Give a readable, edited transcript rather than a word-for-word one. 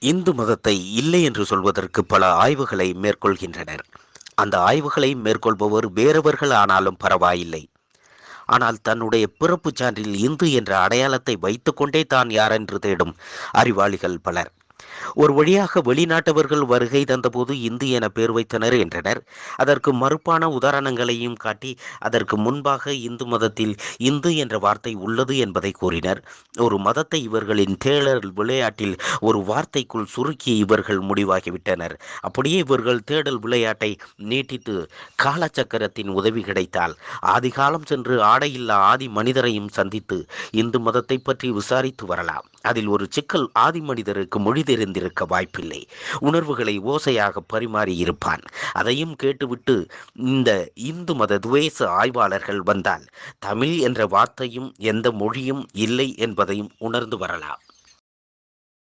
இந்து மதத்தை இல்லை என்று சொல்வதற்கு பல ஆய்வுகளை மேற்கொள்கின்றனர். அந்த ஆய்வுகளை மேற்கொள்பவர் வேறவர்கள் ஆனாலும் பரவாயில்லை. ஆனால் தன்னுடைய பிறப்புச் சான்றில் இந்து என்ற அடையாளத்தை வைத்துக்கொண்டே தான் யாரென்று தேடும் அறிவாளிகள் பலர். ஒரு வழியாக வெளிநாட்டவர்கள் வருகை தந்தபோது இந்து என பேர் வைத்தனர் என்றனர். அதற்கு மறுப்பான உதாரணங்களையும் காட்டி அதற்கு முன்பாக இந்து மதத்தில் இந்து என்ற வார்த்தை உள்ளது என்பதை கூறினர். ஒரு மதத்தை இவர்களின் தேடல் விளையாட்டில் ஒரு வார்த்தைக்குள் சுருக்கி இவர்கள் முடிவாகிவிட்டனர். அப்படியே இவர்கள் தேடல் விளையாட்டை நீட்டித்து காலச்சக்கரத்தின் உதவி கிடைத்தால் ஆதிகாலம் சென்று ஆடையில்லா ஆதி மனிதரையும் சந்தித்து இந்து மதத்தை பற்றி விசாரித்து வரலாம். அதில் ஒரு சிக்கல், ஆதி மனிதருக்கு மொழி தெரிந்திருக்க வாய்ப்பில்லை. உணர்வுகளை ஓசையாக பரிமாறி இருப்பான். அதையும் கேட்டுவிட்டு இந்த இந்து மத துவேச ஆய்வாளர்கள் வந்தால் தமிழ் என்ற வார்த்தையும் எந்த மொழியும் இல்லை என்பதையும் உணர்ந்து வரலாம்.